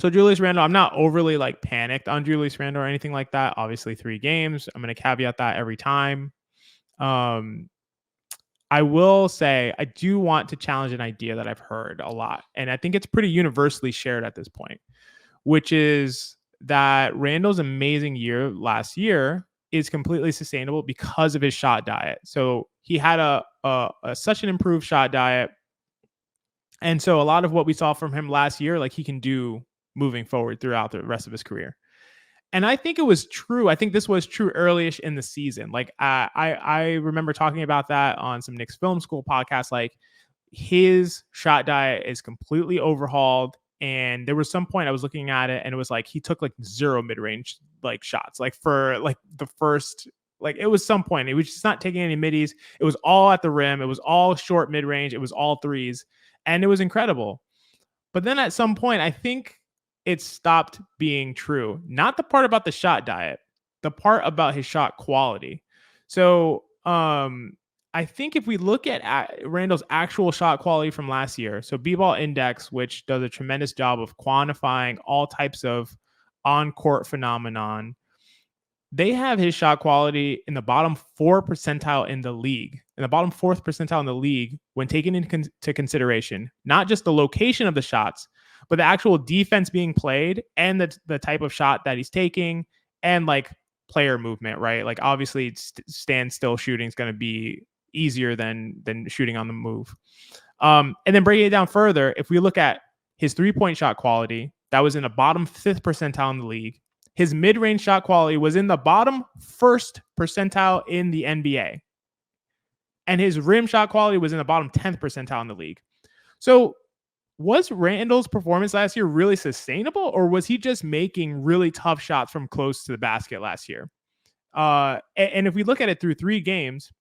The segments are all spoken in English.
So Julius Randle, I'm not overly like panicked on Julius Randle or anything like that. Obviously 3 games. I'm going to caveat that every time. Um, I will say I do want to challenge an idea that I've heard a lot, and I think it's pretty universally shared at this point, which is that Randall's amazing year last year is completely sustainable because of his shot diet. So he had such an improved shot diet, and so a lot of what we saw from him last year, like he can do moving forward throughout the rest of his career. And I think it was true. I think this was true earlyish in the season. Like I remember talking about that on some Knicks Film School podcast. Like his shot diet is completely overhauled. And there was some point I was looking at it and it was like he took like 0 mid-range like shots. Like for like the first, like it was some point. It was just not taking any middies. It was all at the rim. It was all short mid-range. It was all threes. And it was incredible. But then at some point, I think it stopped being true. Not the part about the shot diet, the part about his shot quality. So I think if we look at Randall's actual shot quality from last year, so B-Ball Index, which does a tremendous job of quantifying all types of on-court phenomenon, they have his shot quality in the bottom 4 percentile in the league, in the bottom 4th percentile in the league when taken into consideration, not just the location of the shots, but the actual defense being played and the type of shot that he's taking and like player movement, right? Like obviously stand still shooting is going to be easier than shooting on the move. And then breaking it down further, if we look at his 3-point shot quality, that was in the bottom 5th percentile in the league. His mid-range shot quality was in the bottom 1st percentile in the NBA. And his rim shot quality was in the bottom 10th percentile in the league. So was Randall's performance last year really sustainable, or was he just making really tough shots from close to the basket last year? And if we look at it through 3 games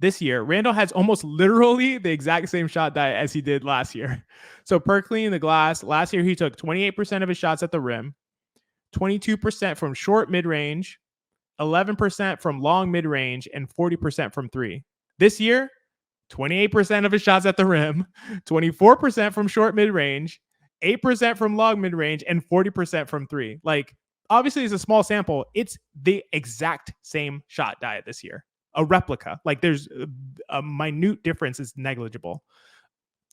this year, Randall has almost literally the exact same shot diet as he did last year. So per clean the glass, last year he took 28% of his shots at the rim, 22% from short mid-range, 11% from long mid-range, and 40% from 3. This year, 28% of his shots at the rim, 24% from short mid-range, 8% from long mid-range, and 40% from 3. Like, obviously, it's a small sample. It's the exact same shot diet this year. A replica. Like, there's a minute difference is negligible.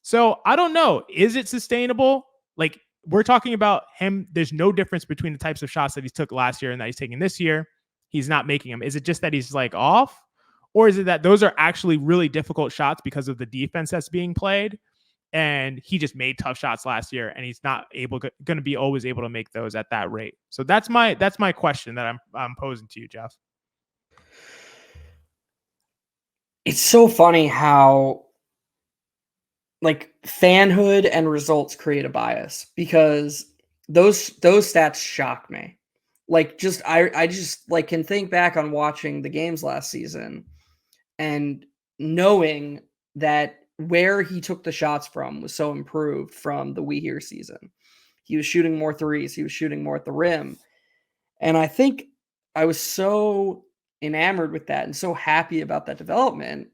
So, I don't know. Is it sustainable? Like, we're talking about him. There's no difference between the types of shots that he took last year and that he's taking this year. He's not making them. Is it just that he's like off? Or is it that those are actually really difficult shots because of the defense that's being played? And he just made tough shots last year and he's not going to be always able to make those at that rate. So that's my question that I'm posing to you, Geoff. It's so funny how like fanhood and results create a bias because those stats shock me. Like just I just like can think back on watching the games last season and knowing that where he took the shots from was so improved from the We Here season. He was shooting more threes, he was shooting more at the rim. And I think I was so enamored with that and so happy about that development.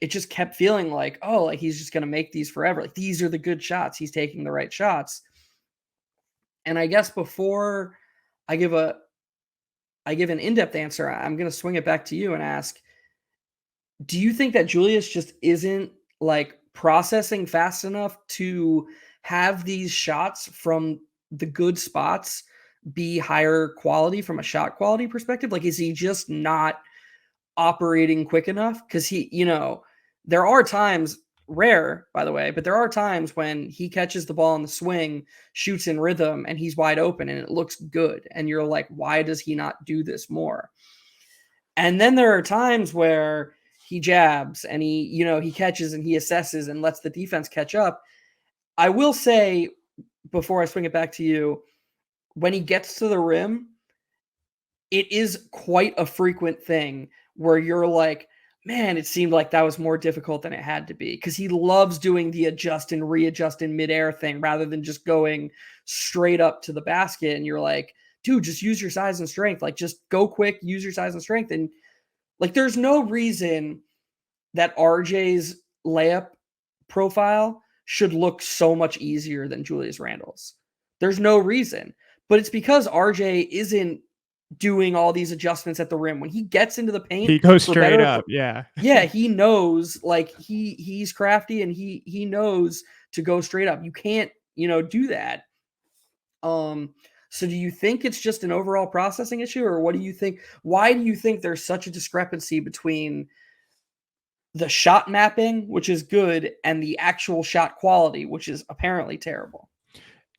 It just kept feeling like, oh, like he's just going to make these forever. Like these are the good shots. He's taking the right shots. And I guess before I give an in-depth answer, I'm going to swing it back to you and ask, do you think that Julius just isn't like processing fast enough to have these shots from the good spots be higher quality from a shot quality perspective? Like, is he just not operating quick enough? Because there are times, rare by the way, but there are times when he catches the ball in the swing, shoots in rhythm, and he's wide open and it looks good. And you're like, why does he not do this more? And then there are times where he jabs and he catches and he assesses and lets the defense catch up. I will say, before I swing it back to you, when he gets to the rim, it is quite a frequent thing where you're like, man, it seemed like that was more difficult than it had to be, because he loves doing the adjust and readjust in midair thing rather than just going straight up to the basket. And you're like, dude, just use your size and strength. Like, just go quick, use your size and strength. And like, there's no reason that RJ's layup profile should look so much easier than Julius Randle's. There's no reason. But it's because RJ isn't doing all these adjustments at the rim. When he gets into the paint, He goes for straight better, up. Yeah. yeah, he knows, like, he's crafty, and he knows to go straight up. You can't, do that. So do you think it's just an overall processing issue, or what do you think? Why do you think there's such a discrepancy between the shot mapping, which is good, and the actual shot quality, which is apparently terrible?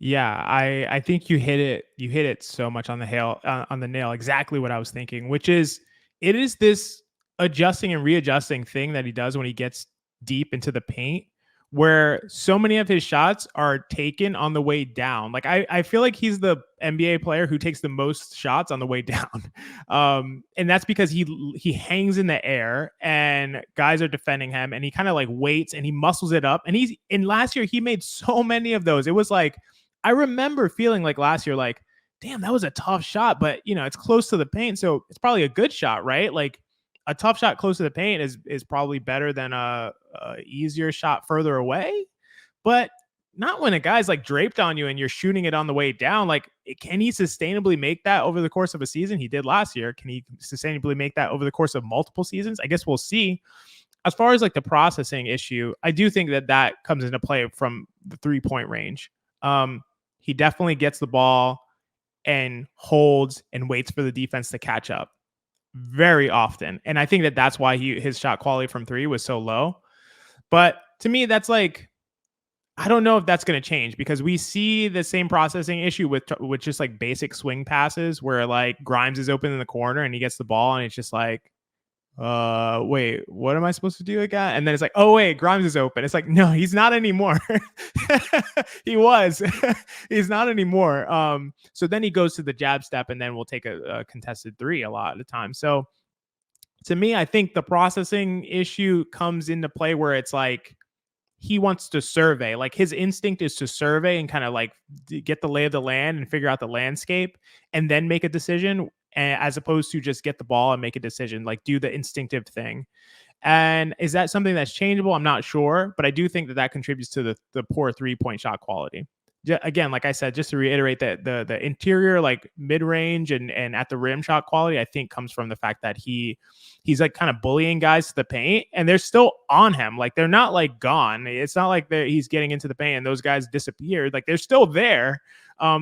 Yeah, I think you hit it so much on the nail. Exactly what I was thinking, which is it is this adjusting and readjusting thing that he does when he gets deep into the paint, where so many of his shots are taken on the way down. Like I feel like he's the NBA player who takes the most shots on the way down, and that's because he hangs in the air and guys are defending him, and he kind of like waits and he muscles it up. And last year he made so many of those. It was like I remember feeling like last year, like, damn, that was a tough shot, but it's close to the paint, so it's probably a good shot, right? Like a tough shot close to the paint is probably better than a easier shot further away, but not when a guy's like draped on you and you're shooting it on the way down. Like, can he sustainably make that over the course of a season? He did last year. Can he sustainably make that over the course of multiple seasons? I guess we'll see. As far as like the processing issue, I do think that comes into play from the 3-point range. He definitely gets the ball and holds and waits for the defense to catch up very often. And I think that's why his shot quality from 3 was so low. But to me, that's like, I don't know if that's going to change, because we see the same processing issue with just like basic swing passes where like Grimes is open in the corner and he gets the ball and it's just like, wait, what am I supposed to do again? And then it's like, oh wait, Grimes is open. It's like, no, he's not anymore. He was. He's not anymore. So then he goes to the jab step and then we'll take a contested 3 a lot of the time. So to me, I think the processing issue comes into play where it's like he wants to survey. Like his instinct is to survey and kind of like get the lay of the land and figure out the landscape and then make a decision, as opposed to just get the ball and make a decision, like do the instinctive thing. And is that something that's changeable? I'm not sure, but I do think that contributes to the poor 3-point shot quality. Again, like I said, just to reiterate, that the interior, like mid-range and at the rim shot quality, I think comes from the fact that he's like kind of bullying guys to the paint, and they're still on him. Like they're not like gone. It's not like he's getting into the paint and those guys disappeared. Like they're still there.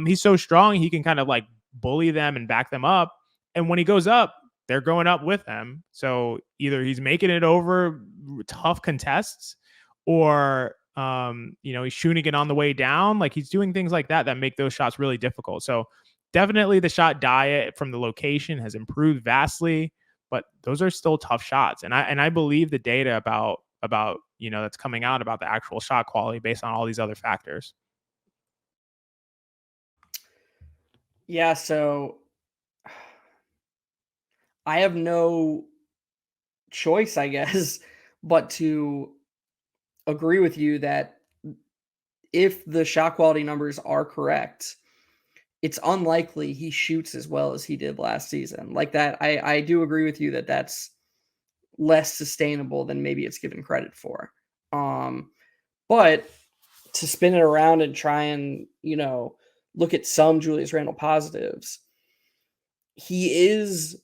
He's so strong, he can kind of like bully them and back them up. And when he goes up, they're going up with him. So either he's making it over tough contests, or he's shooting it on the way down. Like he's doing things like that make those shots really difficult. So definitely the shot diet from the location has improved vastly, but those are still tough shots. And I believe the data about that's coming out about the actual shot quality based on all these other factors. Yeah, so I have no choice, I guess, but to agree with you that if the shot quality numbers are correct, it's unlikely he shoots as well as he did last season. Like that, I do agree with you that that's less sustainable than maybe it's given credit for. But to spin it around and try and, look at some Julius Randle positives, he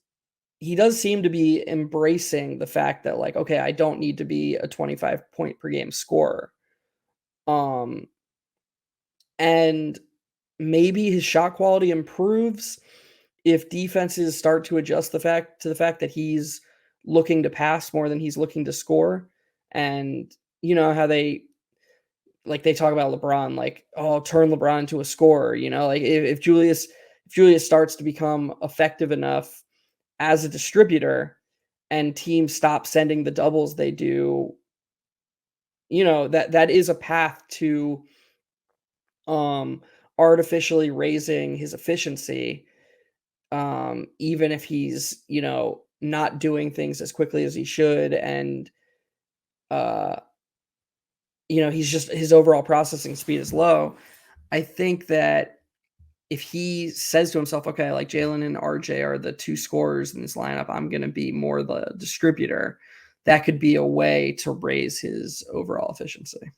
does seem to be embracing the fact that, like, okay, I don't need to be a 25 point per game scorer. And maybe his shot quality improves if defenses start to adjust to the fact that he's looking to pass more than he's looking to score. And how they talk about LeBron, like, oh, turn LeBron into a scorer, like if Julius starts to become effective enough as a distributor and teams stop sending the doubles they do, that is a path to artificially raising his efficiency, even if he's, not doing things as quickly as he should. And, his overall processing speed is low. I think that if he says to himself, okay, like Jalen and RJ are the 2 scorers in this lineup, I'm going to be more the distributor, that could be a way to raise his overall efficiency.